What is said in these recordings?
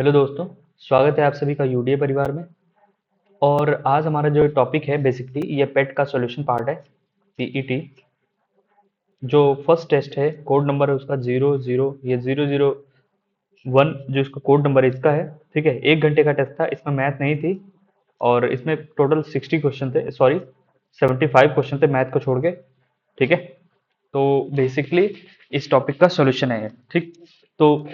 Hello दोस्तों, स्वागत है आप सभी का यूडीए परिवार में। और आज हमारा जो टॉपिक है बेसिकली ये पेट का सॉल्यूशन पार्ट है। पीईटी जो फर्स्ट टेस्ट है, कोड नंबर है उसका 00, ये 001 जो इसका कोड नंबर है इसका है। ठीक है, 1 घंटे का टेस्ट था, इसमें मैथ नहीं थी और इसमें टोटल 60 क्वेश्चन थे, सॉरी 75 क्वेश्चन थे मैथ को छोड़ के। ठीक है, तो बेसिकली इस टॉपिक का सॉल्यूशन है ये। ठीक, तो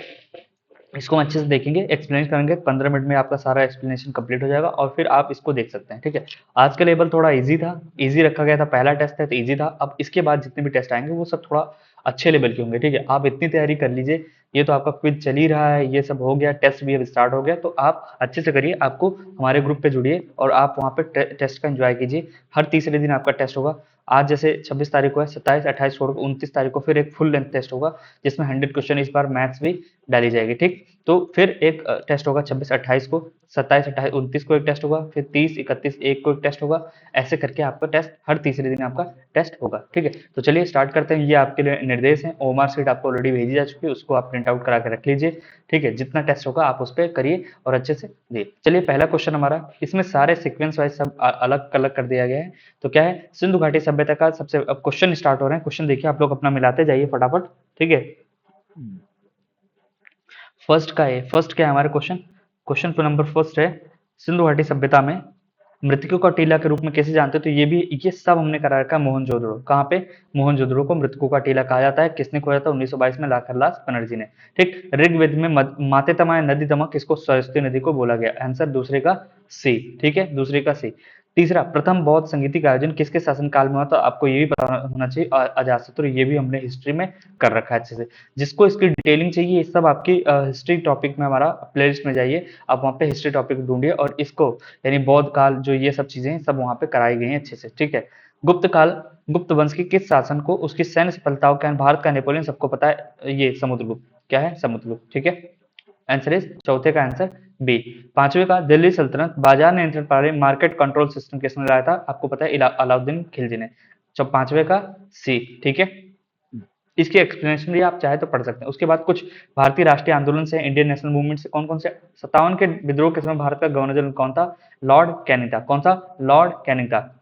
इसको हम अच्छे से देखेंगे, एक्सप्लेन करेंगे। 15 मिनट में आपका सारा एक्सप्लेनेशन कंप्लीट हो जाएगा और फिर आप इसको देख सकते हैं। ठीक है, आज का लेवल थोड़ा इजी था, इजी रखा गया था, पहला टेस्ट है तो इजी था। अब इसके बाद जितने भी टेस्ट आएंगे वो सब थोड़ा अच्छे लेवल के होंगे। ठीक है, आप इतनी तैयारी कर लीजिए, ये तो आपका क्विज चल ही रहा है, ये सब हो गया, टेस्ट भी अब स्टार्ट हो गया, तो आप अच्छे से करिए। आपको हमारे ग्रुप पे जुड़िए और आप वहाँ पे टेस्ट का एंजॉय कीजिए। हर तीसरे दिन आपका टेस्ट होगा। आज जैसे 26 तारीख को है, 27 28 छोड़ 29 तारीख को फिर एक फुल लेंथ टेस्ट होगा जिसमें 100 क्वेश्चन, इस बार मैथ्स भी डाली जाएगी। ठीक, तो फिर एक टेस्ट होगा 26 28 को, 27 28 29 को एक टेस्ट होगा, फिर 30 31 एक को एक टेस्ट होगा। ऐसे करके आपका टेस्ट हर तीसरे दिन आपका टेस्ट होगा। ठीक है, तो चलिए स्टार्ट करते हैं। ये आपके लिए निर्देश हैं, ओमार शीट आपको ऑलरेडी भेजी जा चुकी है, उसको आप प्रिंट आउट करा के रख लीजिए। ठीक है, जितना टेस्ट होगा आप उस पर करिए और अच्छे से दिए। चलिए पहला क्वेश्चन हमारा, इसमें सारे सीक्वेंस वाइज सब अलग अलग कर दिया गया है। तो क्या है, सिंधु घाटी सभ्यता का सबसे अब क्वेश्चन स्टार्ट हो रहे हैं। क्वेश्चन देखिए, आप लोग अपना मिलाते जाइए फटाफट। ठीक है, फर्स्ट क्या है हमारे क्वेश्चन, क्वेश्चन नंबर फर्स्ट है, सिंधु घाटी सभ्यता में मृतकों का टीला के रूप में कैसे जानते हैं। तो ये सब हमने करा रखा है मोहनजोदड़ो। कहाँ पे, मोहनजोदड़ो को मृतकों का टीला कहा जाता है। किसने खोजा था, 1922 में लाखरदास बनर्जी ने। ठीक, ऋग्वेद में माते तमा नदी तमा किसको, सरस्वती नदी को बोला गया। आंसर दूसरे का सी। ठीक है, दूसरे का सी। तीसरा, प्रथम बौद्ध संगीति का आयोजन किसके शासनकाल में हुआ। तो आपको ये भी पता होना चाहिए, अजातशत्रु। ये भी हमने हिस्ट्री में कर रखा है अच्छे से। जिसको इसकी डिटेलिंग चाहिए, ये सब आपकी हिस्ट्री टॉपिक में, हमारा प्लेलिस्ट में जाइए, आप वहाँ पे हिस्ट्री टॉपिक ढूंढिए और इसको यानी बौद्ध काल जो ये सब चीजें सब वहाँ पे कराई गई हैं अच्छे से। ठीक है, गुप्त काल, गुप्त वंश के किस शासन को उसकी सैन्य सफलताओं के, भारत का नेपोलियन सबको पता है, ये समुद्रगुप्त। क्या है, समुद्रगुप्त। ठीक है, आंसर इज चौथे का आंसर बी। पांचवे का, दिल्ली सल्तनत बाजार नियंत्रण प्रणाली, मार्केट कंट्रोल सिस्टम किसने लाया था। आपको पता है, अलाउद्दीन खिलजी ने। पांचवे का सी। ठीक है, इसकी एक्सप्लेनेशन भी आप चाहे तो पढ़ सकते हैं। उसके बाद कुछ भारतीय राष्ट्रीय आंदोलन से, इंडियन नेशनल मूवमेंट से कौन कौन से, 57 के विद्रोह के समय भारत का गवर्नर जनरल कौन था, लॉर्ड कैनिंग था। कौन सा, लॉर्ड कैनिंग था।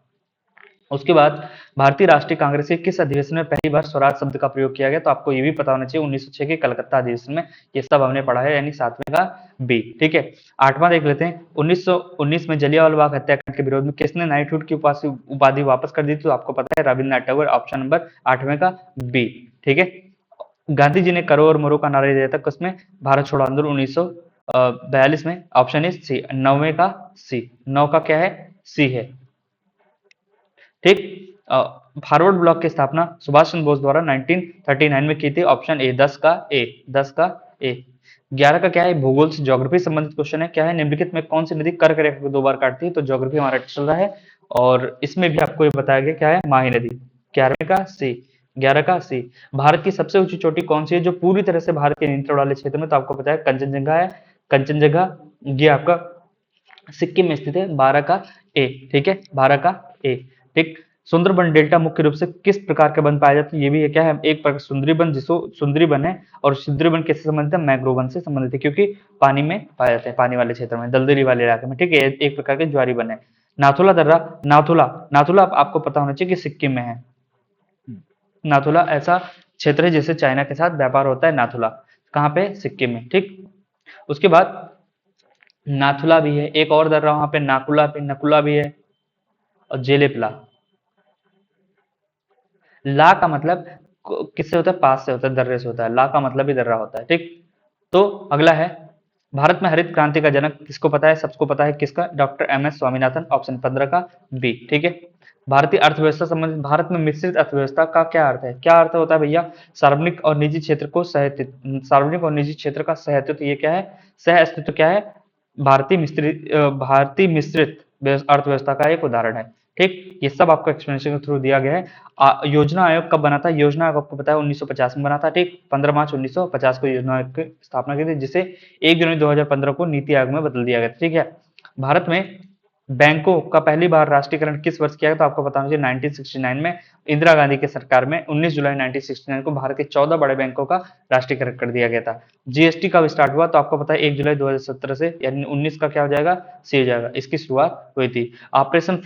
उसके बाद भारतीय राष्ट्रीय कांग्रेस के किस अधिवेशन में पहली बार स्वराज शब्द का प्रयोग किया गया। तो आपको ये भी पता होना चाहिए, 1906 के कलकत्ता अधिवेशन में। ये सब हमने पढ़ा है, यानी सातवें का बी। ठीक है, आठवां देख लेते हैं। 1919 में जलियांवाला बाग हत्याकांड के विरोध में किसने नाइटहुड की उपाधि वापस कर दी। तो आपको पता है, रविन्द्रनाथ टैगोर। ऑप्शन नंबर आठवें का बी। ठीक है, गांधी जी ने करो और मरो का नारा दिया था किसमें, भारत छोड़ो आंदोलन 1942 में। ऑप्शन इज सी, नौवे का सी। नौ का क्या है, सी है। ठीक, फॉरवर्ड ब्लॉक की स्थापना सुभाष चंद्र बोस द्वारा 1939 में की थी। ऑप्शन ए, 10 का ए, 10 का ए। 11 का क्या है, भूगोल से ज्योग्राफी संबंधित क्वेश्चन है। क्या है, निम्नलिखित में कौन सी नदी कर्क रेखा को 2 बार काटती है। तो ज्योग्राफी हमारा चल रहा है और इसमें भी आपको ये बताया गया क्या है, माही नदी। 11वें का सी, 11 का सी। भारत की सबसे ऊंची चोटी कौन सी है जो पूरी तरह से भारत के नियंत्रण वाले क्षेत्र में। तो आपको पता है कंचनजंगा है। कंचनजंगा ये आपका सिक्किम में स्थित है। 12 का ए। ठीक है, 12 का ए। ठीक, सुंदरबन डेल्टा मुख्य रूप से किस प्रकार के वन पाए जाते हैं। ये भी है क्या है, एक प्रकार सुंदरी वन, जिसको सुंदरी वन है। और सुंदरी वन किससे संबंधित है, मैंग्रोव वन से संबंधित है, क्योंकि पानी में पाए जाते हैं, पानी वाले क्षेत्र में, दलदली वाले इलाके में। ठीक है, एक प्रकार के ज्वारी वन है। नाथुला दर्रा, नाथुला, नाथुला आपको पता होना चाहिए कि सिक्किम में है। नाथुला ऐसा क्षेत्र है जिससे चाइना के साथ व्यापार होता है। नाथुला कहाँ पे, सिक्किम में। ठीक, उसके बाद नाथुला भी है, एक और दर्रा वहां पे नाकुला पे, नकुला भी है, और जेलेपला। ला का मतलब किससे होता है, पास से होता है, दर्रे से होता है। ला का मतलब ही दर्रा होता है। ठीक, तो अगला है, भारत में हरित क्रांति का जनक किसको पता है, सबको पता है किसका, doctor M S Swaminathan. Option 15 का बी। ठीक है, भारतीय अर्थव्यवस्था संबंधित, भारत में मिश्रित अर्थव्यवस्था का क्या अर्थ है, क्या अर्थ होता है भैया, सार्वजनिक और निजी क्षेत्र को सहतित, सार्वजनिक और निजी क्षेत्र का सहअस्तित्व। ये क्या है, सह अस्तित्व क्या है, भारतीय मिश्रित अर्थव्यवस्था का एक उदाहरण है। ठीक, ये सब आपको एक्सप्लेनेशन के थ्रू दिया गया है। योजना आयोग कब बना था, योजना आयोग आपको पता है 1950 में बना था। ठीक, 15 मार्च 1950 को योजना आयोग की स्थापना की थी, जिसे 1 जनवरी 2015 को नीति आयोग में बदल दिया गया। ठीक है, भारत में बैंकों का पहली बार राष्ट्रीयकरण किस वर्ष किया गया? तो आपको बताना चाहिए 1969 में, इंदिरा गांधी की सरकार में 19 जुलाई 1969 को भारत के 14 बड़े बैंकों का राष्ट्रीयकरण कर दिया गया था। जीएसटी कब स्टार्ट हुआ? तो आपको पता है 1 जुलाई 2017 से, यानी 19 का क्या हो जाएगा? सी हो जाएगा, इसकी शुरुआत हुई थी। ऑपरेशन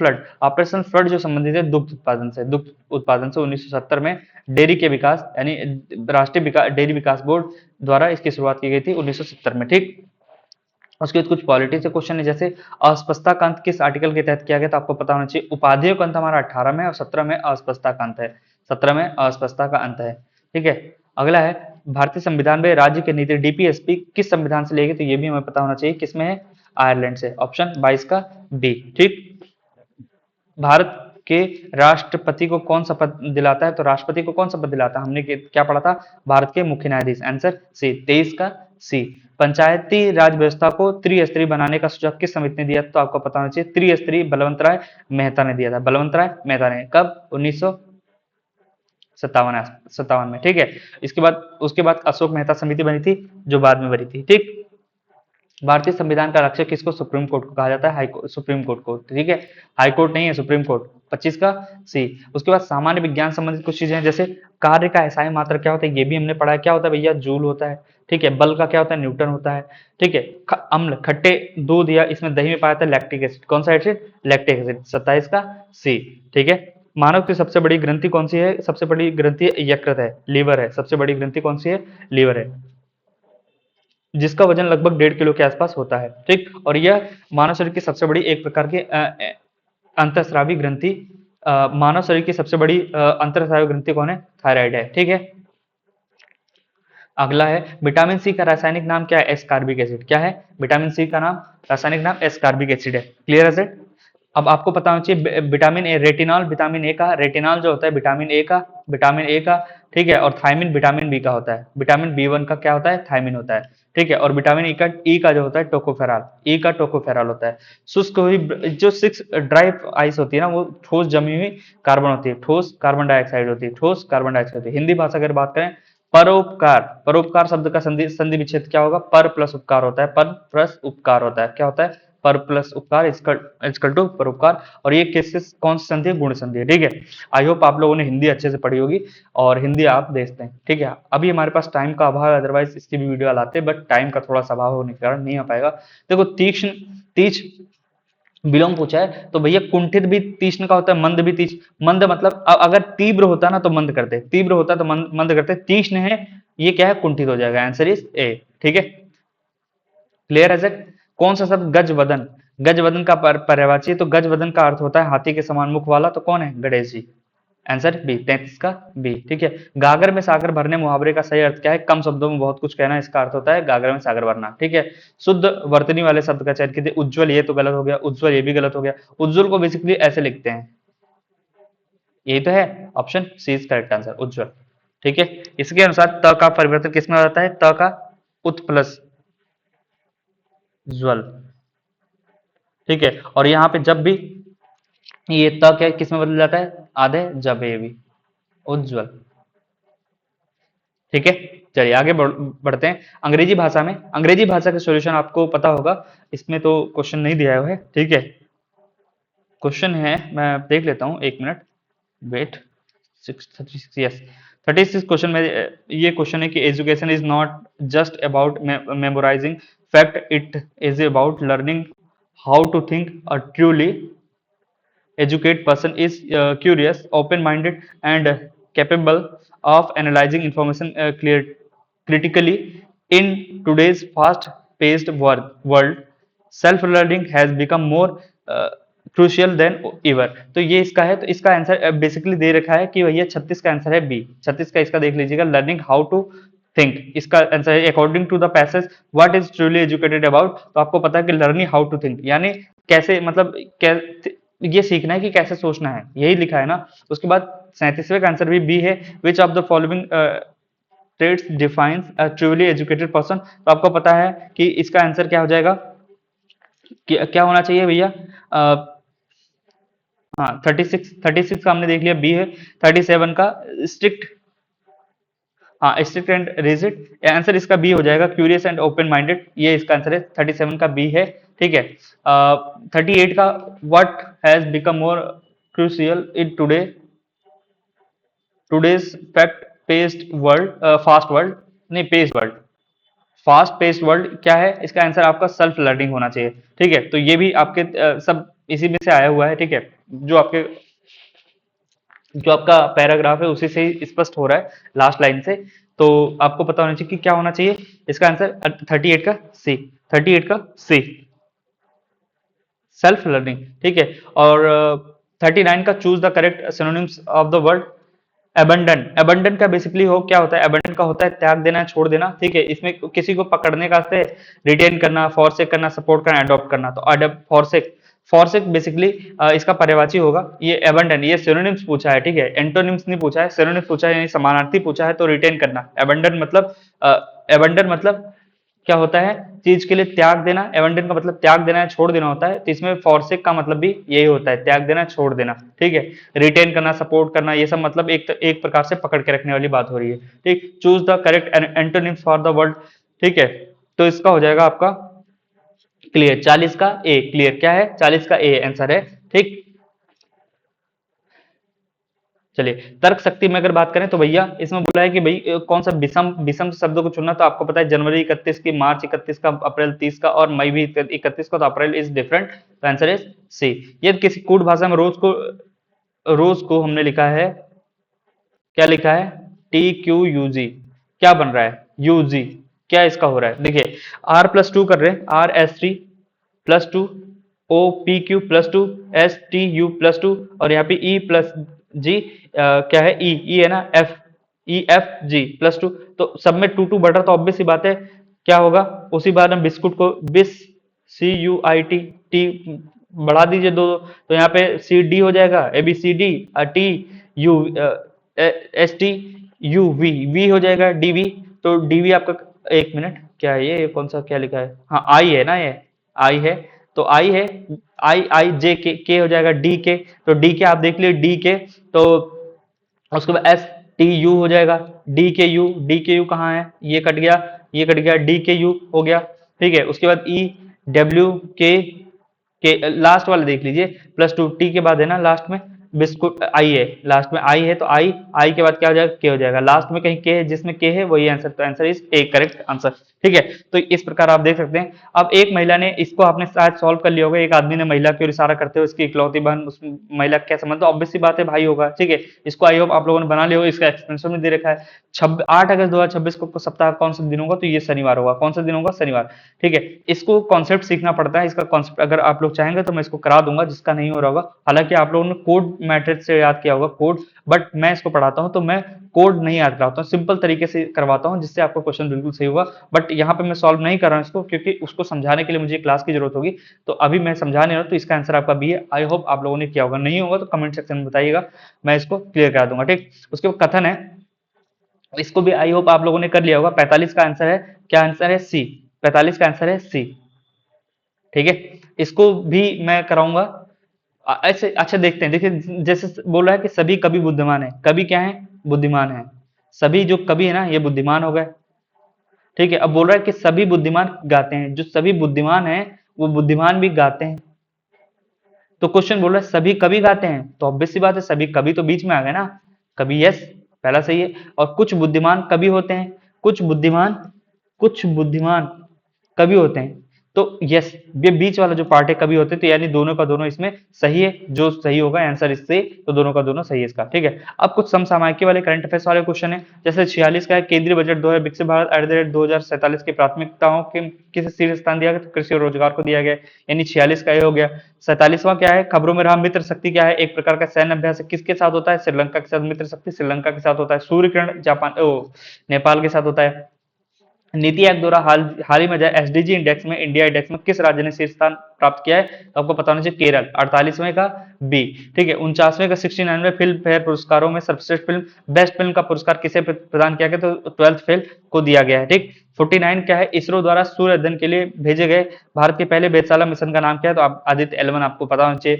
फ्लड जो संबंधित है दुग्ध उत्पादन से 1970 में डेयरी के विकास यानी डेयरी विकास बोर्ड द्वारा इसकी शुरुआत की गई थी 1970 में, ठीक। उसके बाद कुछ पॉलिटी से क्वेश्चन है, जैसे अस्पष्टता का अंत किस आर्टिकल के तहत किया गया? तो आपको पता होना चाहिए उपाधियों का अंत हमारा 18 में और 17 में अस्पष्टता का अंत है, 17 में अस्पष्टता का अंत है, ठीक है। अगला है भारतीय संविधान में राज्य की नीति डीपीएसपी किस संविधान से लेगी? तो ये भी हमें पता होना चाहिए, किसमें है? आयरलैंड से, ऑप्शन 22 का बी, ठीक। भारत के राष्ट्रपति को कौन शपथ दिलाता है? तो राष्ट्रपति को कौन शपथ दिलाता है? हमने क्या पढ़ा था? भारत के मुख्य न्यायाधीश, आंसर सी, 23 का सी। पंचायती राज व्यवस्था को त्रिस्तरीय बनाने का सुझाव किस समिति ने दिया? तो आपको पता होना चाहिए त्रिस्तरीय बलवंत राय मेहता ने दिया था, बलवंत राय मेहता ने, कब? 1957 में, ठीक है। इसके बाद उसके बाद अशोक मेहता समिति बनी थी, जो बाद में बनी थी, ठीक। भारतीय संविधान का रक्षक किसको? सुप्रीम कोर्ट को कहा जाता है, सुप्रीम कोर्ट को, ठीक है। हाई कोर्ट नहीं है, सुप्रीम कोर्ट, 25 का सी। उसके बाद सामान्य विज्ञान संबंधित कुछ चीजें हैं, जैसे कार्य का एसआई मात्रा क्या होता है? ये भी हमने पढ़ा है, क्या होता है भैया? जूल होता है, ठीक है। बल का क्या होता है? न्यूटन होता है, ठीक है। अम्ल, खट्टे दूध या इसमें दही में पाया जाता है लैक्टिक एसिड, कौन सा एसिड? लैक्टिक एसिड, 27 का सी, ठीक है। मानव की सबसे बड़ी ग्रंथि कौन सी है? सबसे बड़ी ग्रंथि यकृत है, लीवर है, सबसे बड़ी ग्रंथि कौन सी है? लीवर है, जिसका वजन लगभग 1.5 किलो के आसपास होता है, ठीक। और यह मानव शरीर की सबसे बड़ी एक प्रकार की अंतःस्रावी ग्रंथि, मानव शरीर की सबसे बड़ी अंतःस्रावी ग्रंथि कौन है? थायराइड है, ठीक है। अगला है विटामिन सी का रासायनिक नाम क्या है? एस्कॉर्बिक एसिड, क्या है? विटामिन सी का नाम, रासायनिक नाम एस्कॉर्बिक एसिड है, क्लियर है सर। अब आपको पता होना चाहिए vitamin A, retinol vitamin A का, रेटिनॉल जो होता है विटामिन ए का, ठीक है। और थायमिन विटामिन बी का होता है, विटामिन बी1 का क्या होता है? थायमिन होता है, ठीक है। और विटामिन ई का जो होता है टोकोफेरॉल, ई का टोकोफेरॉल होता है। शुष्क हुई जो 6 ड्राई आइस होती है ना, वो ठोस जमी हुई कार्बन होती है, ठोस कार्बन डाइऑक्साइड होती है, ठोस कार्बन डाइऑक्साइड होती है। हिंदी भाषा अगर बात करें, परोपकार, परोपकार शब्द का संधि विच्छेद क्या होगा? पर प्लस उपकार होता है, पर प्लस उपकार होता है, क्या होता है? पर प्लस उपकार इजकल टू परोपकार। और ये केसेस कौन सी संधि है? गुण संधि है, ठीक है। आई होप आप लोगों ने हिंदी अच्छे से पढ़ी होगी और हिंदी आप देखते हैं, ठीक है। अभी हमारे पास टाइम का अभाव है, अदरवाइज इसकी भी वीडियो लाते, बट टाइम का थोड़ा सा अभाव होने के कारण नहीं आ पाएगा। देखो तीक्ष्ण, तीज विलोम पूछा है, तो भैया कुंठित भी तीक्ष्ण का होता है, मंद भी तीक्ष्ण, मंद मतलब अगर तीव्र होता है ना तो मंद करते, तीव्र होता है तो मंद करते, तीक्ष्ण है ये क्या है? कुंठित हो जाएगा, आंसर इज ए, ठीक है। क्लियर है सर। कौन सा शब्द गजवदन, गजवदन का पर्यायवाची? तो गजवदन का अर्थ होता है हाथी के समान मुख वाला, तो कौन है? गणेश जी, आंसर बी, 33 का बी, ठीक है। गागर में सागर भरने मुहावरे का सही अर्थ क्या है? कम शब्दों में बहुत कुछ कहना, इसका अर्थ होता है गागर में सागर भरना, ठीक है। शुद्ध वर्तनी वाले शब्द का चयन कीजिए। उज्जवल, ये तो गलत हो गया, उज्जवल ये भी गलत हो गया। उज्जवल को बेसिकली ऐसे लिखते हैं, यही तो है, option C is correct answer, Ujjwal, ठीक है। इसके अनुसार त का परिवर्तन किसमें हो जाता है? त का उत प्लस ज्वल, ठीक है। और यहाँ पे जब भी ये त क्या किस में बदल जाता है? आधे जबे भी, उज्जवल, ठीक है। चलिए आगे बढ़ते हैं। अंग्रेजी भाषा में, अंग्रेजी भाषा का सॉल्यूशन आपको पता होगा, इसमें तो क्वेश्चन नहीं दिया है, ठीक है। क्वेश्चन है, मैं देख लेता हूं, एक मिनट वेट। 636, यस, 36 क्वेश्चन में ये क्वेश्चन है कि education is not just about memorising fact, it is about learning how to think. A truly educate person is curious, open-minded, and capable of analyzing information critically. In today's fast-paced world, self-learning has become more crucial than ever. तो ये इसका है, तो इसका answer basically they रखा है कि भैया 36 का आंसर है बी, 36 का इसका देख लीजिएगा, लर्निंग हाउ टू थिंक, इसका आंसर है according to the passage what is truly educated about. तो आपको पता है कि लर्निंग हाउ टू थिंक यानी कैसे, मतलब ये सीखना है कि कैसे सोचना है, यही लिखा है ना। उसके बाद 37वें का आंसर भी बी है, which of the following traits defines a truly educated person. तो आपको पता है कि इसका आंसर क्या हो जाएगा, क्या होना चाहिए भैया? हाँ 36 का हमने देख लिया बी है। 37 का स्ट्रिक्ट, हाँ स्ट्रिक्ट एंड रिजिड, आंसर इसका बी हो जाएगा, क्यूरियस एंड ओपन माइंडेड, ये इसका आंसर है, 37 का बी है, ठीक है। 38 का, what has become more crucial in today's fact paced world, fast world, नहीं paced world, fast paced world क्या है इसका आंसर आपका सेल्फ लर्निंग होना चाहिए। ठीक है, तो ये भी आपके सब इसी में से आया हुआ है। ठीक है, जो आपके जो आपका पैराग्राफ है उसी से ही स्पष्ट हो रहा है लास्ट लाइन से। तो आपको पता होना चाहिए कि क्या होना चाहिए इसका आंसर 38 का सी, 38 का सी, सेल्फ लर्निंग। ठीक है, और 39 का choose the correct synonyms of the word abandon. Abandon का बेसिकली हो क्या होता है, एबंडन का होता है त्याग देना, छोड़ देना। ठीक है, इसमें किसी को पकड़ने का से रिटेन करना, फॉरसेक करना, सपोर्ट करना, अडॉप्ट करना। तो अडॉप्ट, फॉरसेक, फॉरसेक बेसिकली इसका पर्यायवाची होगा ये एबंडन। ये सिनोनिम्स पूछा है, ठीक है, एंटोनिम्स नहीं पूछा है, सिनोनिम्स पूछा है, यानी समानार्थी पूछा है। तो रिटेन करना, एबंडन मतलब एबंडन मतलब क्या होता है, चीज के लिए त्याग देना। एबंडन का मतलब त्याग देना है, छोड़ देना होता है। तो इसमें फॉरसेक का मतलब भी यही होता है, त्याग देना, छोड़ देना। ठीक है, रिटेन करना, सपोर्ट करना, ये सब मतलब एक प्रकार से पकड़ के रखने वाली बात हो रही है। ठीक, choose the correct antonyms for the word. ठीक है, तो इसका हो जाएगा आपका क्लियर, 40 का ए। क्लियर क्या है, 40 का ए आंसर है। ठीक, चलिए तर्क शक्ति में अगर बात करें तो भैया इसमें बोला है कि भाई कौन सा विषम विषम शब्दों को चुनना। तो आपको पता है जनवरी 31 की, मार्च 31 का, अप्रैल 30 का और मई भी 31 का। तो अप्रैल इज डिफरेंट, तो आंसर इज सी। ये किसी कूट भाषा में रोज को हमने लिखा है, क्या लिखा है, TQUG। क्या बन रहा है, यूजी। क्या इसका हो रहा है, देखिए R+2 कर रहे हैं, RS3+2, OPQ+2, STU+2 और यहाँ पे E+G, क्या है, E है ना, EFG+2। तो सब में 2 2 बढ़ रहा, तो ऑब्वियस सी बात है क्या होगा, उसी बार हम बिस्कुट को बिस, CUIT, टी बढ़ा दीजिए दो, तो यहाँ पे CD हो जाएगा, ABCD, TU, STUV हो जाएगा, DV। तो DV आपका, एक मिनट, क्या है ये कौन सा, क्या लिखा है, हाँ आई है ना, ये आई है। तो आई है, I J K हो जाएगा, DK। तो DK आप देख लिए, DK। तो उसके बाद STU हो जाएगा, DKU कहाँ है, ये कट गया, ये कट गया, DKU हो गया। ठीक है, उसके बाद EWK लास्ट वाला देख लीजिए, +2 टी के बाद है ना लास्ट में बिस्कुट, आई है लास्ट में, आई है तो आई के बाद क्या हो जाएगा, के हो जाएगा। लास्ट में कहीं के है, जिसमें के है वही आंसर, तो answer is A correct answer. ठीक है, तो इस प्रकार आप देख सकते हैं। अब एक महिला ने, इसको आपने शायद सॉल्व कर लिया होगा, एक आदमी ने महिला की ओर इशारा करते हुए उसकी इकलौती बहन, उस महिला का क्या संबंध, तो ऑब्वियस सी बात है भाई होगा। ठीक है, इसको आई होप आप लोगों ने बना लिया होगा, इसका एक्सप्लेनेशन में दे रखा है। 8 अगस्त 2026 को सप्ताह कौन सा दिन होगा, तो ये शनिवार होगा। कौन सा दिन होगा, शनिवार। ठीक है, इसको कॉन्सेप्ट सीखना पड़ता है, इसका कॉन्सेप्ट अगर आप लोग चाहेंगे तो मैं इसको करा दूंगा, जिसका नहीं हो रहा होगा। हालांकि आप लोगों ने कोड मैट्रिक्स से याद किया होगा कोड, बट मैं इसको पढ़ाता हूं तो मैं कोड नहीं याद कराता हूं, सिंपल तरीके से करवाता हूं, जिससे आपका क्वेश्चन बिल्कुल सही होगा। बट यहाँ पे मैं सॉल्व नहीं कर रहा हूं इसको, क्योंकि उसको समझाने के लिए मुझे क्लास की जरूरत होगी। तो अभी मैं समझा नहीं रहा, तो इसका आंसर आपका बी है। आई होप आप लोगों ने किया होगा, नहीं होगा तो कमेंट सेक्शन में बताइएगा, मैं इसको क्लियर करा दूंगा। ठीक, उसके बाद कथन है, इसको भी आई होप आप लोगों ने कर लिया होगा। 45 का आंसर है, क्या आंसर है, सी। 45 का आंसर है सी। ठीक है, इसको भी मैं कराऊंगा। ऐसे अच्छा देखते हैं, देखिए जैसे बोल रहा है कि सभी कवि बुद्धिमान है, कवि क्या है, बुद्धिमान है। सभी जो कवि है ना ये बुद्धिमान हो गए। ठीक है, अब बोल रहा है कि सभी बुद्धिमान गाते हैं, जो सभी बुद्धिमान है वो बुद्धिमान भी गाते हैं। तो क्वेश्चन बोल रहा है सभी कवि गाते हैं, तो ऑब्वियस सी बात है सभी कवि तो बीच में आ गए ना, कवि, यस, पहला सही है। और कुछ बुद्धिमान कवि होते हैं, कुछ बुद्धिमान कवि होते हैं। तो यस, ये बीच वाला जो पार्ट है कवि होते हैं, तो यानी दोनों का दोनों इसमें सही है, जो सही होगा आंसर इससे, तो दोनों का दोनों सही है इसका। ठीक है, अब कुछ समसामयिकी वाले करंट अफेयर्स वाले क्वेश्चन है। जैसे 46 का है, केंद्रीय बजट 2000 विकसित भारत @ 2047 की प्राथमिकताओं के किसे शीर्ष स्थान दिया गया, तो कृषि और रोजगार को दिया गया, यानी 46 का ये हो गया। 47वां क्या है, खबरों में रहा मित्र शक्ति क्या है, एक प्रकार का सैन्य अभ्यास है, किसके साथ होता है, श्रीलंका के साथ। मित्र शक्ति श्रीलंका के साथ होता है। सूर्य किरण जापान, नेपाल के साथ होता है। नीति आयोग द्वारा हाल ही में जाए SDG इंडेक्स में, इंडिया इंडेक्स में किस राज्य ने शीर्ष स्थान प्राप्त किया है, तो आपको पता होना चाहिए केरल। 48वें का बी। ठीक है, 49वें का 69वें फिल्म फेयर पुरस्कारों में सर्वश्रेष्ठ फिल्म, बेस्ट फिल्म का पुरस्कार किसे प्रदान किया गया, तो 12th फेल को दिया गया है। ठीक, 49 क्या है, इसरो द्वारा सूर्य अध्ययन के लिए भेजे गए भारत के पहले वेधशाला मिशन का नाम क्या है, तो आप आदित्य L1 आपको पता होना चाहिए।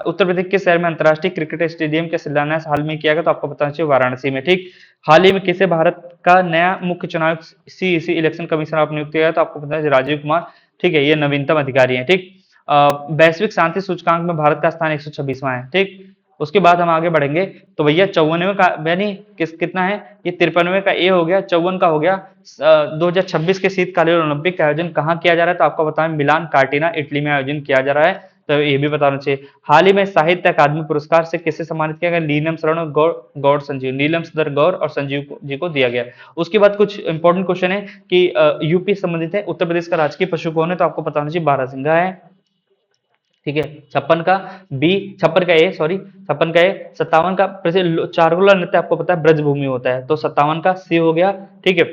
उत्तर प्रदेश किस शहर में अंतर्राष्ट्रीय क्रिकेट स्टेडियम का शिलान्यास हाल में किया गया, तो आपको पता होना चाहिए वाराणसी में। ठीक, हाल ही में किसे भारत का नया मुख्य चुनाव CEC इलेक्शन कमीशनर आप नियुक्त किया, तो आपको पता है राजीव कुमार ठीक है, ये नवीनतम अधिकारी हैं। ठीक, वैश्विक शांति सूचकांक में भारत का स्थान 126वां है। ठीक, उसके बाद हम आगे बढ़ेंगे तो भैया 54वें का यानी कितना है, ये 53वें का ए हो गया, 54 का हो गया। 2026 के शीतकालीन ओलंपिक का आयोजन कहाँ किया जा रहा है, तो आपको बताएं मिलान कार्टिना इटली में आयोजन किया जा रहा है, तो ये भी बताना चाहिए। हाल ही में साहित्य अकादमी पुरस्कार से किसे सम्मानित किया गया, नीलम शरण और गौड़ संजीव, नीलम सुंदर गौर और संजीव जी को दिया गया। उसके बाद कुछ इंपॉर्टेंट क्वेश्चन है कि यूपी संबंधित है, उत्तर प्रदेश का राजकीय पशु कौन है, तो आपको बताना चाहिए बारहसिंघा है। ठीक है, 56 का बी, 56 का ए, सॉरी 56 का ए, 57 का प्रसिद्ध चारगुला नृत्य आपको पता है ब्रजभूमि होता है, तो 57 का सी हो गया। ठीक है,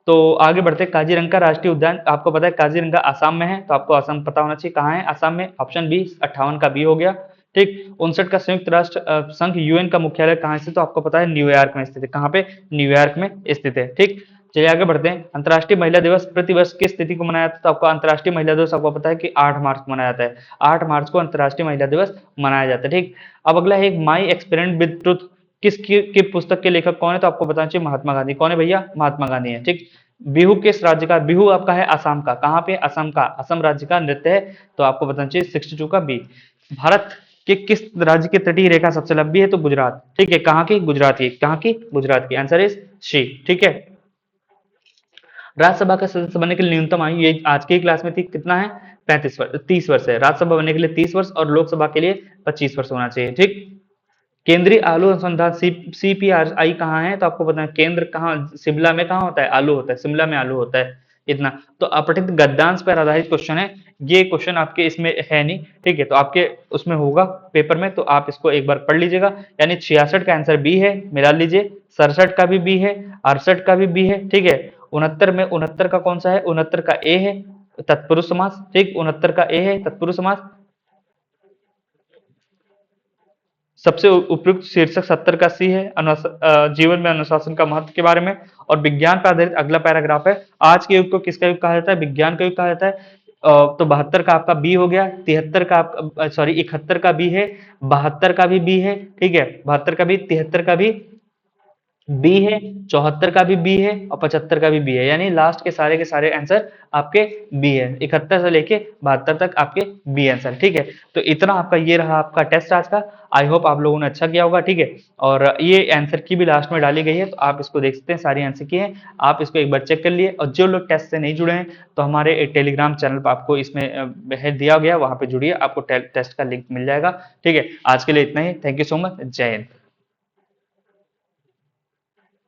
तो आगे बढ़ते हैं। काजीरंगा राष्ट्रीय उद्यान आपको पता है काजीरंगा आसाम में है, तो आपको आसाम पता होना चाहिए कहाँ है, आसाम में, ऑप्शन बी। 58 का बी हो गया। ठीक, 59 का संयुक्त राष्ट्र संघ यूएन का मुख्यालय कहाँ स्थित, तो आपको पता है न्यूयॉर्क में स्थित है। कहाँ पे, न्यूयॉर्क में स्थित है। ठीक, चलिए आगे बढ़ते हैं। अंतर्राष्ट्रीय महिला दिवस प्रतिवर्ष किस तिथि को मनाया जाता है, तो आपको अंतर्राष्ट्रीय महिला दिवस आपको पता है कि 8 मार्च को मनाया जाता है। 8 मार्च को अंतर्राष्ट्रीय महिला दिवस मनाया जाता है। ठीक, अब अगला है माई एक्सपेरिमेंट विद ट्रुथ, की पुस्तक के लेखक कौन है, तो आपको बताना चाहिए महात्मा गांधी। कौन है भैया, महात्मा गांधी है। ठीक, बिहू किस राज्य का, बिहू आपका है असम का, कहाँ पे, असम का, असम राज्य का नृत्य है, तो आपको बताना चाहिए 62 का बी। भारत के किस राज्य की तटीय रेखा सबसे लंबी है, तो गुजरात। ठीक है, कहाँ की, गुजरात की, कहाँ की, गुजरात की, आंसर इज सी। ठीक है, राज्यसभा का सदस्य बनने के लिए न्यूनतम आयु, ये आज की क्लास में थी, कितना है, 35 वर्ष, 30 वर्ष है। राज्यसभा बनने के लिए 30 वर्ष और लोकसभा के लिए 25 वर्ष होना चाहिए। ठीक, केंद्रीय आलू अनुसंधान CPRI कहाँ है, तो आपको पता है केंद्र कहाँ, शिमला में कहाँ होता है, आलू होता है, शिमला में आलू होता है। इतना तो अपठित गद्यांश पर आधारित क्वेश्चन है, ये क्वेश्चन आपके इसमें है नहीं। ठीक है, तो आपके उसमें होगा पेपर में, तो आप इसको एक बार पढ़ लीजिएगा। यानी 66 का आंसर बी है, मिला लीजिए। 67 का भी बी है, 68 का भी बी है। ठीक है, 69 में 69 का कौन सा है, 69 का ए है, तत्पुरुष समास। ठीक, 69 का ए है तत्पुरुष समास। सबसे उपयुक्त शीर्षक 70 का सी है, जीवन में अनुशासन का महत्व के बारे में। और विज्ञान पर आधारित अगला पैराग्राफ है, आज के युग को किसका युग कहा जाता है, विज्ञान का युग कहा जाता है। तो 72 का आपका बी हो गया, 73 का सॉरी 71 का बी है, 72 का भी बी है। ठीक है, 72 का भी, 73 का भी बी है, 74 का भी बी है और 75 का भी बी है, यानी लास्ट के सारे आंसर आपके बी है। 71 से लेके 72 तक आपके बी आंसर। ठीक है, तो इतना आपका ये रहा आपका टेस्ट आज का। आई होप आप लोगों ने अच्छा किया होगा। ठीक है, और ये आंसर की भी लास्ट में डाली गई है, तो आप इसको देख सकते हैं, सारी आंसर की है, आप इसको एक बार चेक कर लिए। और जो लोग टेस्ट से नहीं जुड़े हैं तो हमारे टेलीग्राम चैनल पर आपको इसमें दिया गया, वहां पे जुड़िए, आपको टेस्ट का लिंक मिल जाएगा। ठीक है, आज के लिए इतना ही, थैंक यू सो मच, जय हिंद।